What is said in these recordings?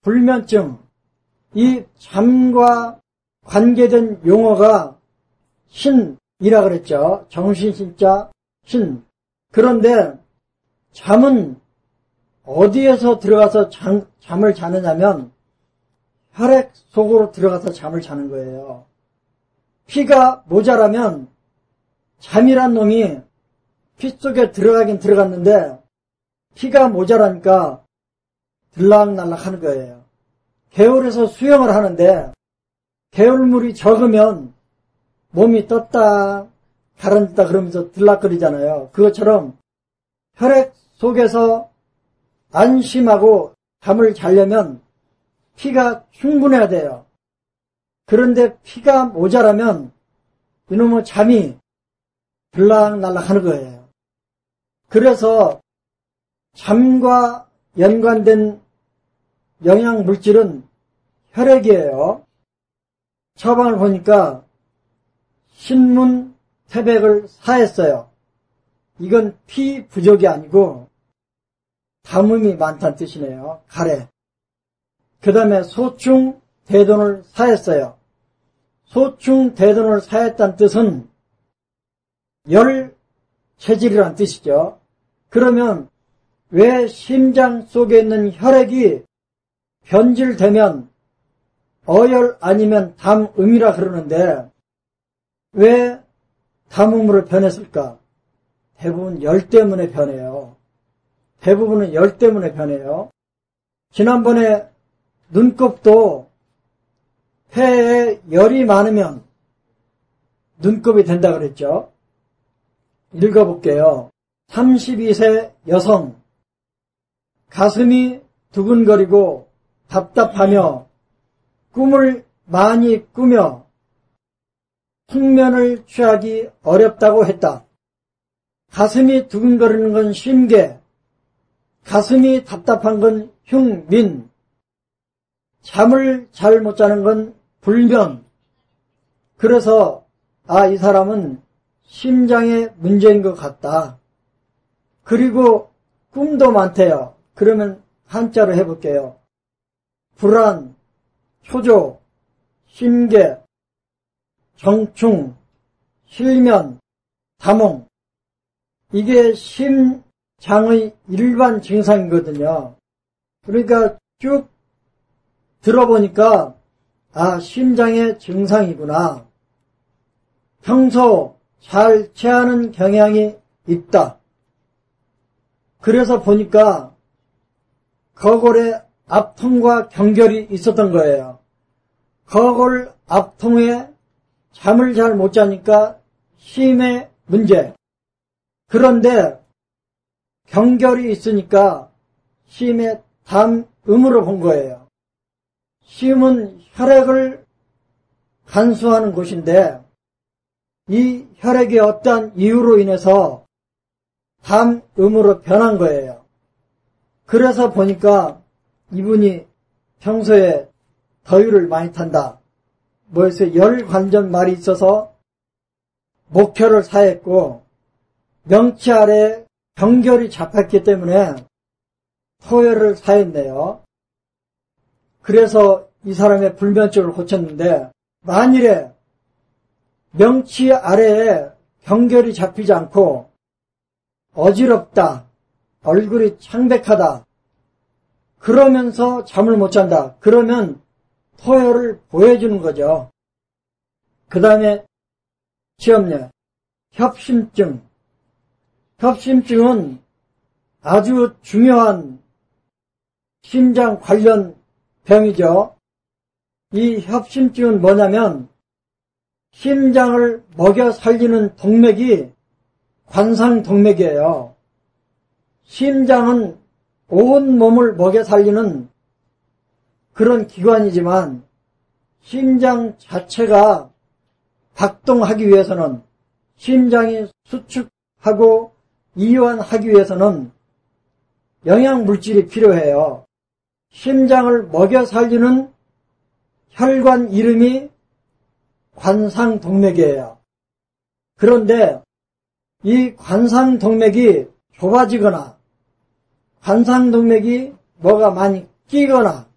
불면증, 이 잠과 관계된 용어가 신이라 그랬죠. 정신신자 신. 그런데 잠은 어디에서 들어가서 잠을 자느냐면 혈액 속으로 들어가서 잠을 자는 거예요. 피가 모자라면 잠이란 놈이 피 속에 들어가긴 들어갔는데 피가 모자라니까 들락날락 하는 거예요. 개울에서 수영을 하는데 개울물이 적으면 몸이 떴다 가라앉다 그러면서 들락거리잖아요. 그것처럼 혈액 속에서 안심하고 잠을 자려면 피가 충분해야 돼요. 그런데 피가 모자라면 이놈의 잠이 들락날락 하는 거예요. 그래서 잠과 연관된 영양물질은 혈액이에요. 처방을 보니까 신문 태백을 사했어요. 이건 피 부족이 아니고 담음이 많다는 뜻이네요. 가래. 그 다음에 소충 대돈을 사했어요. 소충 대돈을 사했다는 뜻은 열 체질이란 뜻이죠. 그러면 왜 심장 속에 있는 혈액이 변질되면 어열 아니면 담음이라 그러는데 왜 담음으로 변했을까? 대부분 열 때문에 변해요. 대부분은 열 때문에 변해요. 지난번에 눈곱도 폐에 열이 많으면 눈곱이 된다 그랬죠. 읽어볼게요. 32세 여성, 가슴이 두근거리고 답답하며 꿈을 많이 꾸며 숙면을 취하기 어렵다고 했다. 가슴이 두근거리는 건 심계, 가슴이 답답한 건 흉민, 잠을 잘 못 자는 건 불면. 그래서 이 사람은 심장에 문제인 것 같다. 그리고 꿈도 많대요. 그러면 한자로 해볼게요. 불안, 초조, 심계, 정충, 실면, 다몽. 이게 심장의 일반 증상이거든요. 그러니까 쭉 들어보니까 심장의 증상이구나. 평소 잘 체하는 경향이 있다. 그래서 보니까 거골에 압통과 경결이 있었던 거예요. 거골 압통에 잠을 잘 못 자니까 심의 문제. 그런데 경결이 있으니까 심의 담음으로 본 거예요. 심은 혈액을 간수하는 곳인데 이 혈액이 어떠한 이유로 인해서 담음으로 변한 거예요. 그래서 보니까 이분이 평소에 더위를 많이 탄다. 뭐에서 열관전 말이 있어서 목혈을 사했고 명치 아래에 경결이 잡혔기 때문에 토혈을 사했네요. 그래서 이 사람의 불면증을 고쳤는데 만일에 명치 아래에 경결이 잡히지 않고 어지럽다, 얼굴이 창백하다, 그러면서 잠을 못 잔다. 그러면 토혈을 보여주는 거죠. 그 다음에 치염내, 협심증. 협심증은 아주 중요한 심장 관련 병이죠. 이 협심증은 뭐냐면 심장을 먹여 살리는 동맥이 관상동맥이에요. 심장은 온 몸을 먹여 살리는 그런 기관이지만 심장 자체가 작동하기 위해서는 심장이 수축하고 이완하기 위해서는 영양물질이 필요해요. 심장을 먹여 살리는 혈관 이름이 관상동맥이에요. 그런데 이 관상동맥이 좁아지거나 관상동맥이 뭐가 많이 끼거나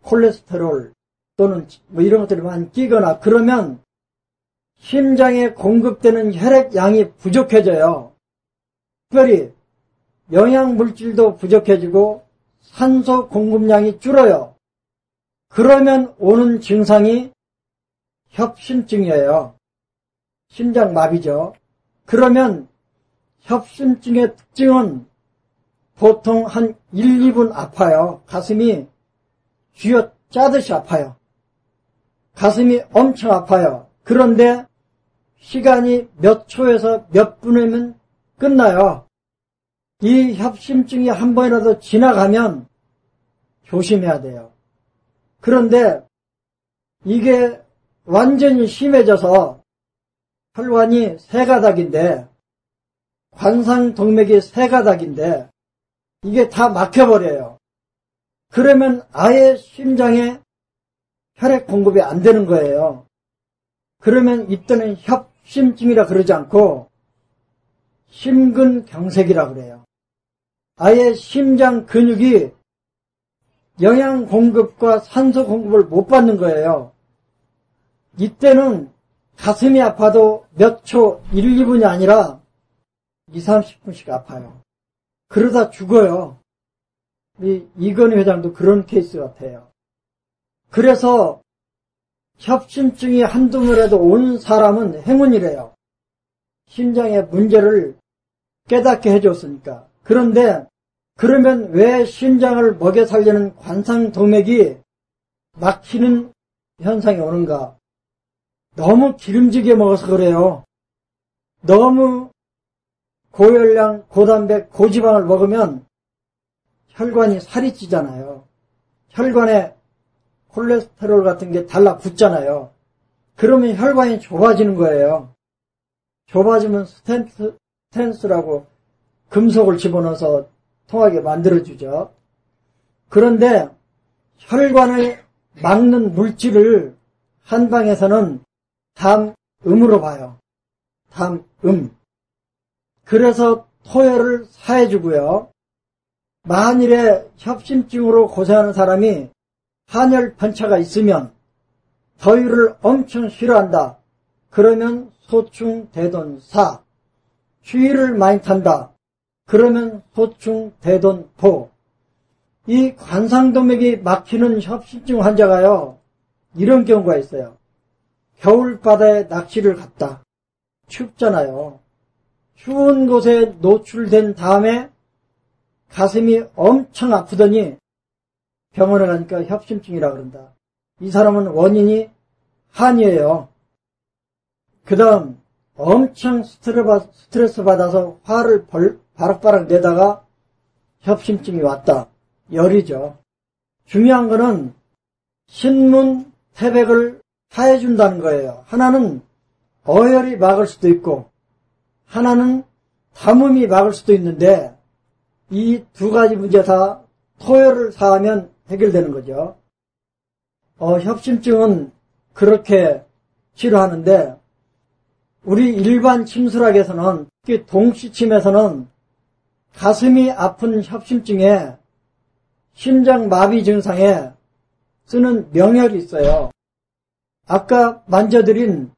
콜레스테롤 또는 뭐 이런 것들이 많이 끼거나 그러면 심장에 공급되는 혈액량이 부족해져요. 특별히 영양물질도 부족해지고 산소 공급량이 줄어요. 그러면 오는 증상이 협심증이에요. 심장마비죠. 그러면 협심증의 특징은 보통 한 1, 2분 아파요. 가슴이 쥐어 짜듯이 아파요. 가슴이 엄청 아파요. 그런데 시간이 몇 초에서 몇 분이면 끝나요. 이 협심증이 한 번이라도 지나가면 조심해야 돼요. 그런데 이게 완전히 심해져서 혈관이 세 가닥인데 관상동맥이 세 가닥인데 이게 다 막혀버려요. 그러면 아예 심장에 혈액 공급이 안 되는 거예요. 그러면 이때는 협심증이라 그러지 않고 심근경색이라 그래요. 아예 심장 근육이 영양 공급과 산소 공급을 못 받는 거예요. 이때는 가슴이 아파도 몇 초, 1, 2분이 아니라 2, 30분씩 아파요. 그러다 죽어요. 이건희 회장도 그런 케이스 같아요. 그래서 협심증이 한두 번이라도 온 사람은 행운이래요. 심장의 문제를 깨닫게 해줬으니까. 그런데 그러면 왜 심장을 먹여 살리는 관상동맥이 막히는 현상이 오는가? 너무 기름지게 먹어서 그래요. 너무 고열량, 고단백, 고지방을 먹으면 혈관이 살이 찌잖아요. 혈관에 콜레스테롤 같은 게 달라붙잖아요. 그러면 혈관이 좁아지는 거예요. 좁아지면 스텐스라고 금속을 집어넣어서 통하게 만들어주죠. 그런데 혈관을 막는 물질을 한방에서는 담음으로 봐요. 담음. 그래서 토혈을 사해주고요. 만일에 협심증으로 고생하는 사람이 한열 편차가 있으면 더위를 엄청 싫어한다. 그러면 소충대돈사. 추위를 많이 탄다. 그러면 소충대돈보. 이 관상동맥이 막히는 협심증 환자가요. 이런 경우가 있어요. 겨울바다에 낚시를 갔다. 춥잖아요. 추운 곳에 노출된 다음에 가슴이 엄청 아프더니 병원에 가니까 협심증이라 그런다. 이 사람은 원인이 한이에요. 그 다음 엄청 스트레스 받아서 화를 바락바락 내다가 협심증이 왔다. 열이죠. 중요한 거는 신문, 태백을 하해준다는 거예요. 하나는 어혈이 막을 수도 있고 하나는 담음이 막을 수도 있는데 이 두 가지 문제 다 토혈을 사하면 해결되는 거죠. 협심증은 그렇게 치료하는데 우리 일반 침술학에서는 특히 동시침에서는 가슴이 아픈 협심증에 심장마비 증상에 쓰는 명혈이 있어요. 아까 만져드린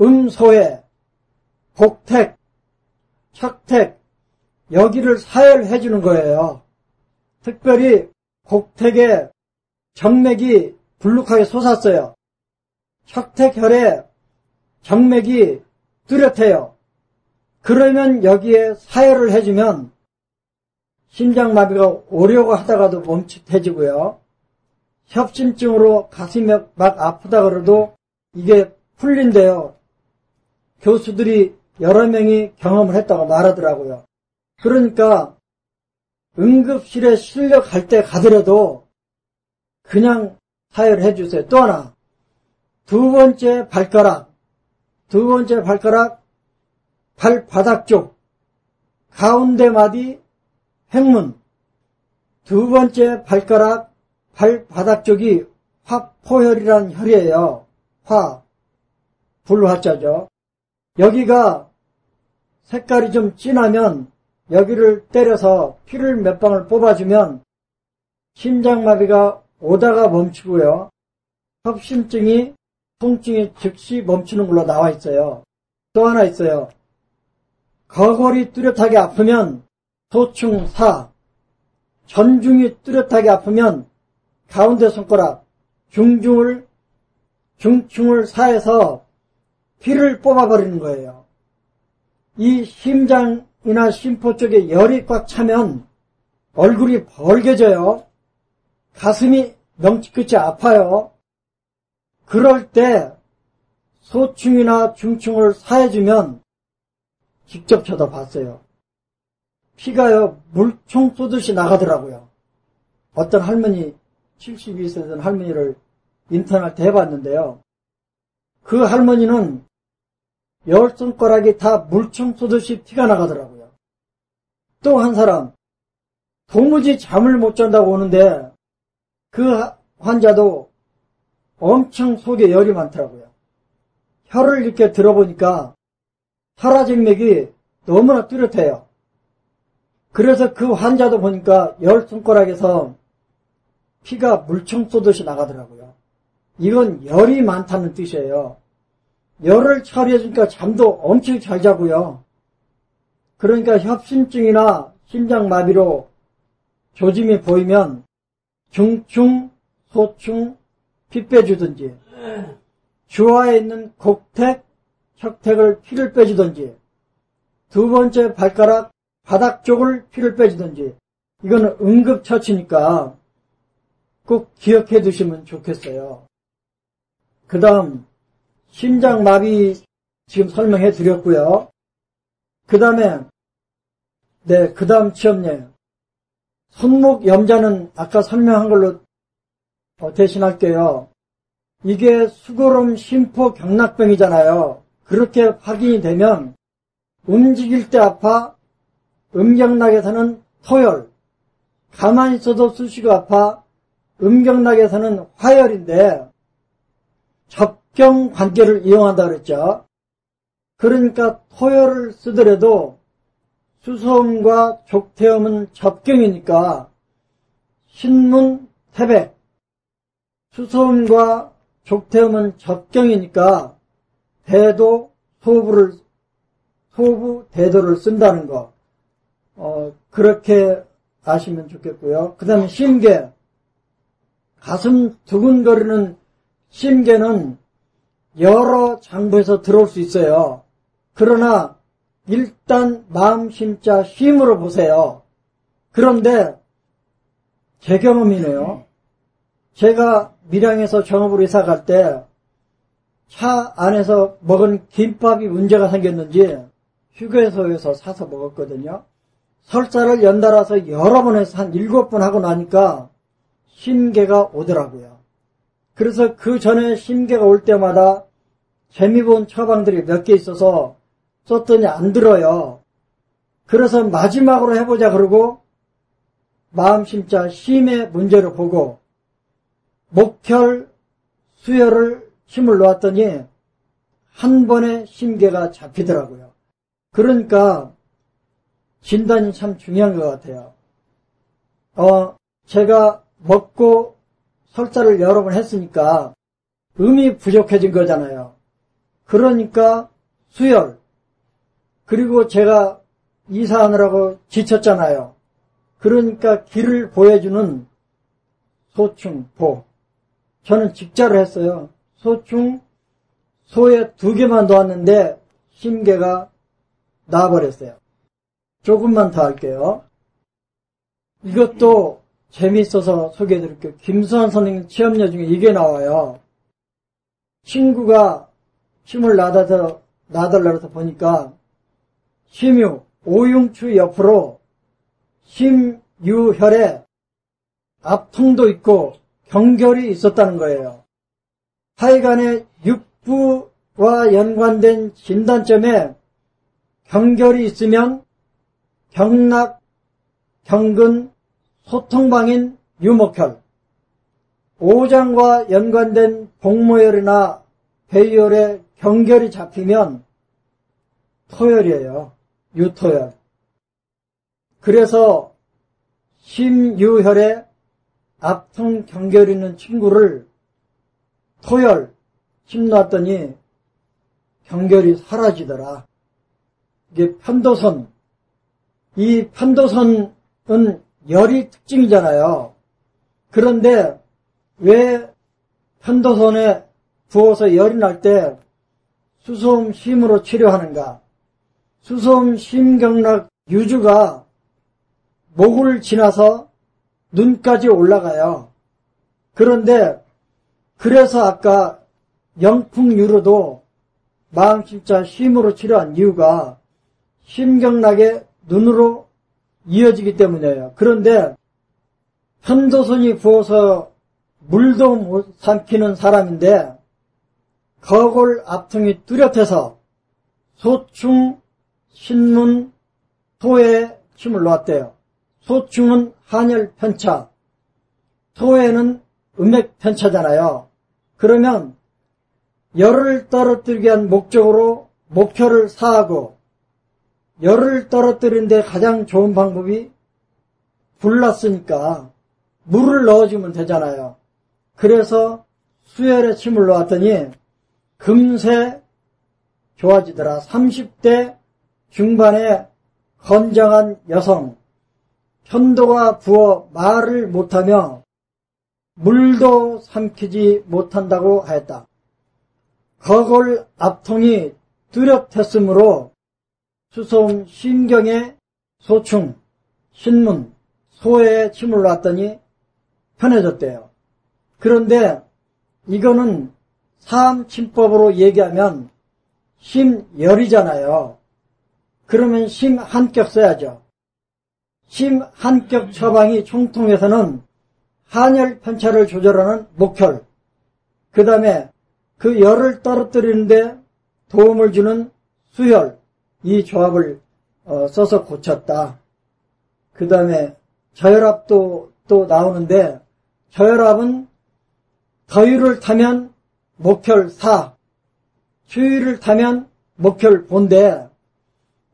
음소해, 복택, 척택 여기를 사혈해 주는 거예요. 특별히 복택에 정맥이 불룩하게 솟았어요. 척택혈에 정맥이 뚜렷해요. 그러면 여기에 사혈을 해주면 심장마비가 오려고 하다가도 멈칫해지고요. 협심증으로 가슴이 막 아프다 그래도 이게 풀린대요. 교수들이 여러 명이 경험을 했다고 말하더라고요. 그러니까 응급실에 실려갈 때 가더라도 그냥 사혈해 주세요. 또 하나, 두 번째 발가락 발바닥 쪽 가운데 마디 행문, 두 번째 발가락 발바닥 쪽이 화포혈이라는 혈이에요. 화, 불화자죠. 여기가 색깔이 좀 진하면 여기를 때려서 피를 몇 방울 뽑아주면 심장마비가 오다가 멈추고요. 협심증이 통증이 즉시 멈추는 걸로 나와 있어요. 또 하나 있어요. 거골이 뚜렷하게 아프면 소충 4, 전중이 뚜렷하게 아프면 가운데 손가락 중충을 4에서 피를 뽑아버리는 거예요. 이 심장이나 심포 쪽에 열이 꽉 차면 얼굴이 벌개져요. 가슴이 명치끝이 아파요. 그럴 때 소충이나 중충을 사해주면 직접 저도 봤어요. 피가요 물총 쏘듯이 나가더라고요. 어떤 할머니 72세 된 할머니를 인터넷 때 해봤는데요. 그 할머니는 10손가락이 다 물총 쏘듯이 피가 나가더라고요. 또 한 사람 도무지 잠을 못 잔다고 오는데 그 환자도 엄청 속에 열이 많더라고요. 혀를 이렇게 들어보니까 혈화증맥이 너무나 뚜렷해요. 그래서 그 환자도 보니까 10손가락에서 피가 물총 쏘듯이 나가더라고요. 이건 열이 많다는 뜻이에요. 열을 처리해주니까 잠도 엄청 잘 자고요. 그러니까 협심증이나 심장마비로 조짐이 보이면 중충, 소충, 피 빼주든지 주화에 있는 곡택, 척택을 피를 빼주든지 두 번째 발가락, 바닥 쪽을 피를 빼주든지 이거는 응급처치니까 꼭 기억해 두시면 좋겠어요. 그 다음 심장마비 지금 설명해 드렸고요. 그 다음에 그 다음 치험예요. 손목 염자는 아까 설명한 걸로 대신할게요. 이게 수고름 심포 경락병이잖아요. 그렇게 확인이 되면 움직일 때 아파, 음경락에서는 토열, 가만히 있어도 쑤시고 아파, 음경락에서는 화열인데 접경관계를 이용한다 그랬죠. 그러니까 토열을 쓰더라도 수소음과 족태음은 접경이니까 신문, 태백, 수소음과 족태음은 접경이니까 대도, 소부, 대도를 쓴다는 거 그렇게 아시면 좋겠고요. 그 다음에 심계, 가슴 두근거리는 심계는 여러 장부에서 들어올 수 있어요. 그러나 일단 마음 심자 힘으로 보세요. 그런데 제 경험이네요. 제가 밀양에서 전업으로 이사 갈 때 차 안에서 먹은 김밥이 문제가 생겼는지 휴게소에서 사서 먹었거든요. 설사를 연달아서 여러 번 해서 한 7번 하고 나니까 심계가 오더라고요. 그래서 그 전에 심계가 올 때마다 재미본 처방들이 몇 개 있어서 썼더니 안 들어요. 그래서 마지막으로 해보자 그러고 마음 심자 심의 문제를 보고 목혈, 수혈을 힘을 놓았더니 한 번에 심계가 잡히더라고요. 그러니까 진단이 참 중요한 것 같아요. 제가 먹고 설사를 여러 번 했으니까 음이 부족해진 거잖아요. 그러니까 수혈, 그리고 제가 이사하느라고 지쳤잖아요. 그러니까 길을 보여주는 소충, 보. 저는 직자를 했어요. 소충, 소에 2개만 놓았는데 심계가 나와버렸어요. 조금만 더 할게요. 이것도 재미있어서 소개해드릴게요. 김수환 선생님 체험료 중에 이게 나와요. 친구가 침을 놔달라 해서 보니까 심유, 오흉추 옆으로 심유혈에 압통도 있고 경결이 있었다는 거예요. 하여간에 육부와 연관된 진단점에 경결이 있으면 경락, 경근, 소통방인 유목혈, 오장과 연관된 복모혈이나 배유혈에 경결이 잡히면 토혈이에요. 유토혈. 그래서 심유혈에 앞통 경결 있는 친구를 토열 침 놨더니 경결이 사라지더라. 이게 편도선. 이 편도선은 열이 특징이잖아요. 그런데 왜 편도선에 부어서 열이 날 때 수소음 심으로 치료하는가? 수소음 심경락 유주가 목을 지나서 눈까지 올라가요. 그런데 그래서 아까 영풍유로도 마음심자 심으로 치료한 이유가 심경락의 눈으로 이어지기 때문이에요. 그런데 편도선이 부어서 물도 못 삼키는 사람인데 거골 앞통이 뚜렷해서 소충, 신문, 토에 침을 놓았대요. 소충은 한열 편차, 토에는 음액 편차잖아요. 그러면 열을 떨어뜨리기 위한 목적으로 목표를 사하고 열을 떨어뜨리는데 가장 좋은 방법이 불났으니까 물을 넣어주면 되잖아요. 그래서 수열에 침을 놓았더니 금세 좋아지더라. 30대 중반의 건장한 여성, 편도가 부어 말을 못하며 물도 삼키지 못한다고 하였다. 거골 앞통이 뚜렷했으므로 수소음 심경의 소충, 신문, 소에 침을 놨더니 편해졌대요. 그런데 이거는 사암침법으로 얘기하면 심열이잖아요. 그러면 심한격 써야죠. 심한격 처방이 총통에서는 한열 편차를 조절하는 목혈, 그 다음에 그 열을 떨어뜨리는데 도움을 주는 수혈, 이 조합을 써서 고쳤다. 그 다음에 저혈압도 또 나오는데 저혈압은 더위를 타면 목혈 4, 추위를 타면 목혈 본데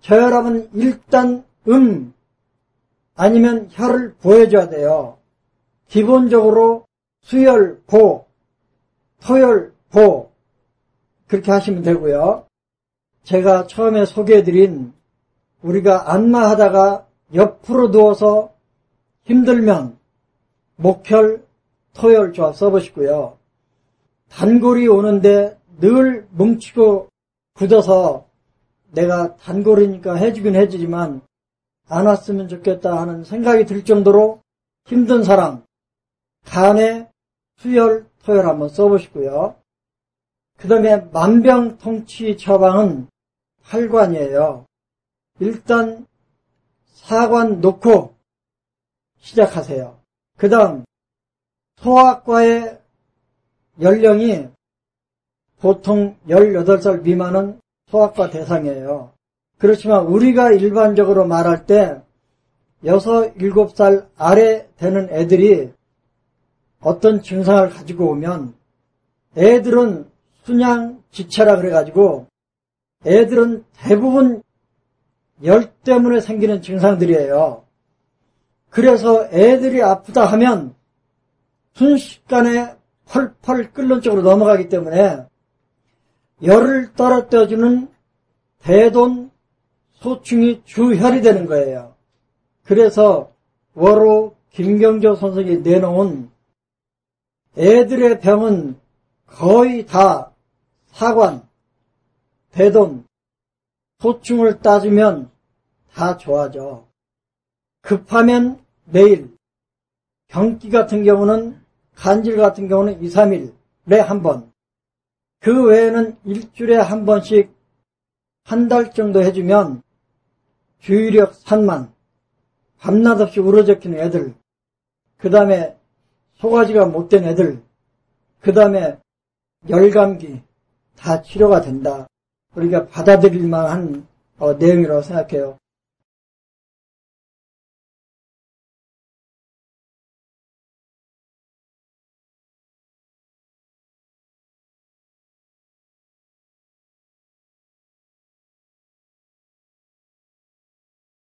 저혈압은 일단 아니면 혈을 보여줘야 돼요. 기본적으로 수혈 보, 토혈 보 그렇게 하시면 되고요. 제가 처음에 소개해드린 우리가 안마하다가 옆으로 누워서 힘들면 목혈, 토혈 조합 써보시고요. 단골이 오는데 늘 뭉치고 굳어서 내가 단골이니까 해주긴 해주지만 안 왔으면 좋겠다 하는 생각이 들 정도로 힘든 사람, 간에 수혈, 토혈 한번 써보시고요. 그 다음에 만병통치 처방은 8관이에요. 일단 4관 놓고 시작하세요. 그 다음 소아과의 연령이 보통 18살 미만은 소아과 대상이에요. 그렇지만 우리가 일반적으로 말할 때 6, 7살 아래 되는 애들이 어떤 증상을 가지고 오면 애들은 순양지체라 그래가지고 애들은 대부분 열 때문에 생기는 증상들이에요. 그래서 애들이 아프다 하면 순식간에 펄펄 끓는 쪽으로 넘어가기 때문에 열을 떨어뜨려주는 대돈 소충이 주혈이 되는 거예요. 그래서 월호 김경조 선생이 내놓은 애들의 병은 거의 다 사관, 대돈, 소충을 따지면 다 좋아져. 급하면 매일, 경기 같은 경우는 간질 같은 경우는 2, 3일에 한 번, 그 외에는 일주일에 한 번씩 한 달 정도 해주면 주의력 산만, 밤낮 없이 울어젖히는 애들, 그 다음에 소화지가 못된 애들, 그 다음에 열감기 다 치료가 된다. 우리가 받아들일 만한 내용이라고 생각해요.